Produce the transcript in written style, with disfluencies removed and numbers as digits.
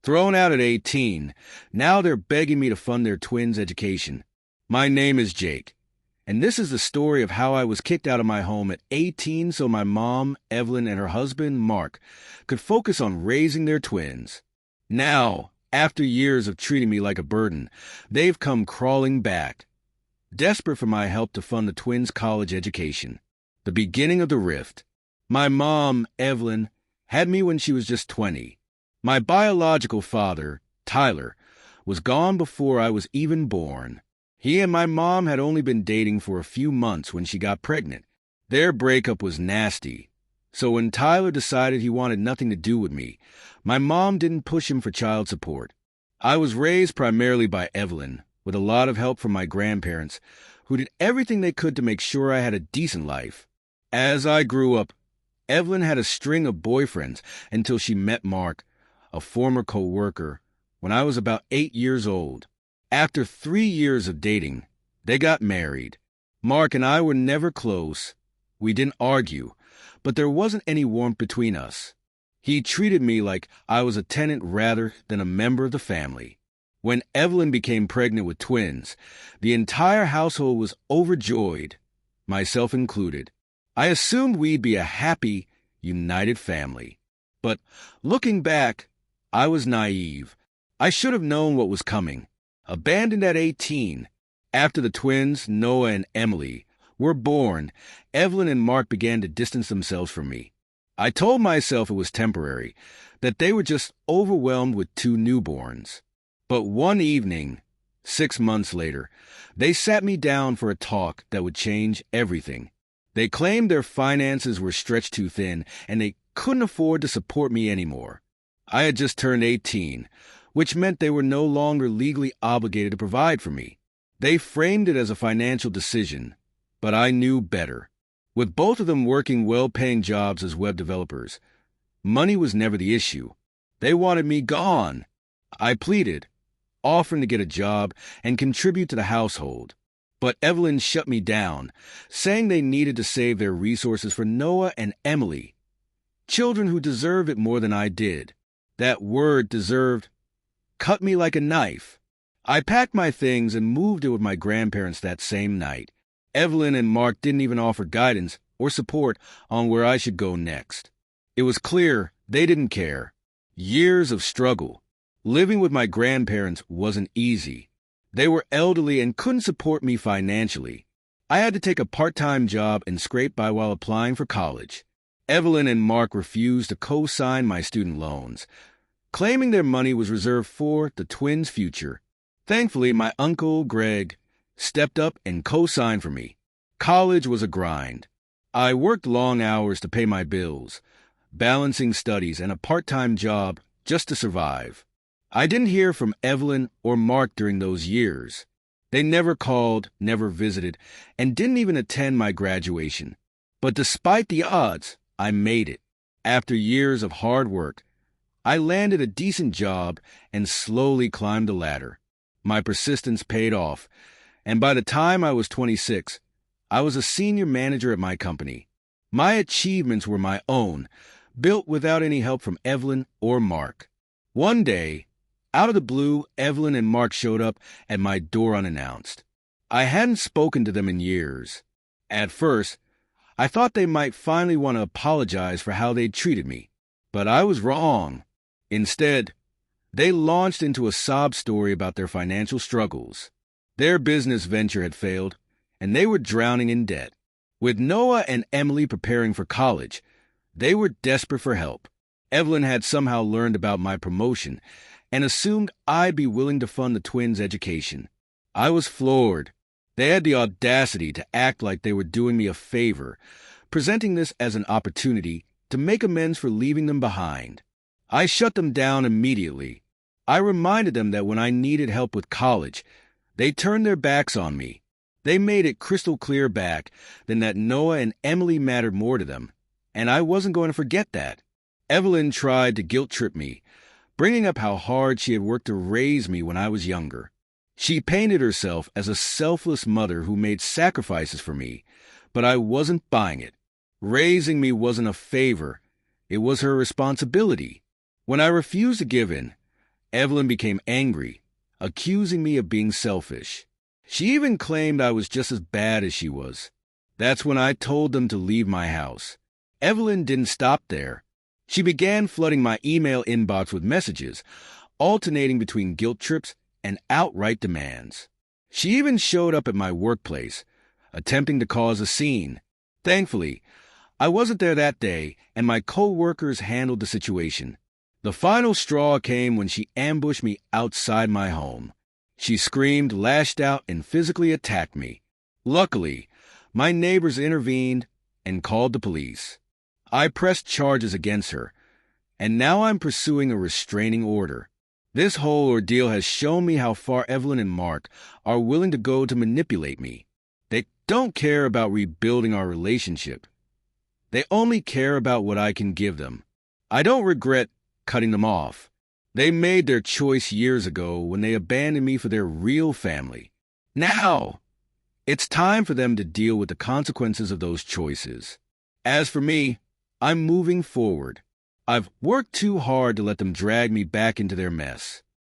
Thrown out at 18, now they're begging me to fund their twins' education. My name is Jake, and this is the story of how I was kicked out of my home at 18 so my mom, Evelyn, and her husband, Mark, could focus on raising their twins. Now, after years of treating me like a burden, they've come crawling back, desperate for my help to fund the twins' college education. The beginning of the rift. My mom, Evelyn, had me when she was just 20. My biological father, Tyler, was gone before I was even born. He and my mom had only been dating for a few months when she got pregnant. Their breakup was nasty. So when Tyler decided he wanted nothing to do with me, my mom didn't push him for child support. I was raised primarily by Evelyn, with a lot of help from my grandparents, who did everything they could to make sure I had a decent life. As I grew up, Evelyn had a string of boyfriends until she met Mark, a former co-worker, when I was about 8 years old. After 3 years of dating, they got married. Mark and I were never close. We didn't argue, but there wasn't any warmth between us. He treated me like I was a tenant rather than a member of the family. When Evelyn became pregnant with twins, the entire household was overjoyed, myself included. I assumed we'd be a happy, united family. But looking back, I was naive. I should have known what was coming. Abandoned at 18, after the twins, Noah and Emily, were born, Evelyn and Mark began to distance themselves from me. I told myself it was temporary, that they were just overwhelmed with 2 newborns. But one evening, 6 months later, they sat me down for a talk that would change everything. They claimed their finances were stretched too thin, and they couldn't afford to support me anymore. I had just turned 18, which meant they were no longer legally obligated to provide for me. They framed it as a financial decision, but I knew better. With both of them working well-paying jobs as web developers, money was never the issue. They wanted me gone. I pleaded, offering to get a job and contribute to the household. But Evelyn shut me down, saying they needed to save their resources for Noah and Emily, children who deserved it more than I did. That word deserved cut me like a knife. I packed my things and moved in with my grandparents that same night. Evelyn and Mark didn't even offer guidance or support on where I should go next. It was clear they didn't care. Years of struggle. Living with my grandparents wasn't easy. They were elderly and couldn't support me financially. I had to take a part-time job and scrape by while applying for college. Evelyn and Mark refused to co-sign my student loans, claiming their money was reserved for the twins' future. Thankfully, my uncle, Greg, stepped up and co-signed for me. College was a grind. I worked long hours to pay my bills, balancing studies and a part-time job just to survive. I didn't hear from Evelyn or Mark during those years. They never called, never visited, and didn't even attend my graduation. But despite the odds, I made it. After years of hard work, I landed a decent job and slowly climbed the ladder. My persistence paid off, and by the time I was 26, I was a senior manager at my company. My achievements were my own, built without any help from Evelyn or Mark. One day, out of the blue, Evelyn and Mark showed up at my door unannounced. I hadn't spoken to them in years. At first, I thought they might finally want to apologize for how they'd treated me, but I was wrong. Instead, they launched into a sob story about their financial struggles. Their business venture had failed, and they were drowning in debt. With Noah and Emily preparing for college, they were desperate for help. Evelyn had somehow learned about my promotion and assumed I'd be willing to fund the twins' education. I was floored. They had the audacity to act like they were doing me a favor, presenting this as an opportunity to make amends for leaving them behind. I shut them down immediately. I reminded them that when I needed help with college, they turned their backs on me. They made it crystal clear back then that Noah and Emily mattered more to them, and I wasn't going to forget that. Evelyn tried to guilt-trip me, bringing up how hard she had worked to raise me when I was younger. She painted herself as a selfless mother who made sacrifices for me, but I wasn't buying it. Raising me wasn't a favor. It was her responsibility. When I refused to give in, Evelyn became angry, accusing me of being selfish. She even claimed I was just as bad as she was. That's when I told them to leave my house. Evelyn didn't stop there. She began flooding my email inbox with messages, alternating between guilt trips and outright demands. She even showed up at my workplace, attempting to cause a scene. Thankfully, I wasn't there that day, and my co-workers handled the situation. The final straw came when she ambushed me outside my home. She screamed, lashed out, and physically attacked me. Luckily, my neighbors intervened and called the police. I pressed charges against her, and now I'm pursuing a restraining order. This whole ordeal has shown me how far Evelyn and Mark are willing to go to manipulate me. They don't care about rebuilding our relationship. They only care about what I can give them. I don't regret cutting them off. They made their choice years ago when they abandoned me for their real family. Now, it's time for them to deal with the consequences of those choices. As for me, I'm moving forward. I've worked too hard to let them drag me back into their mess.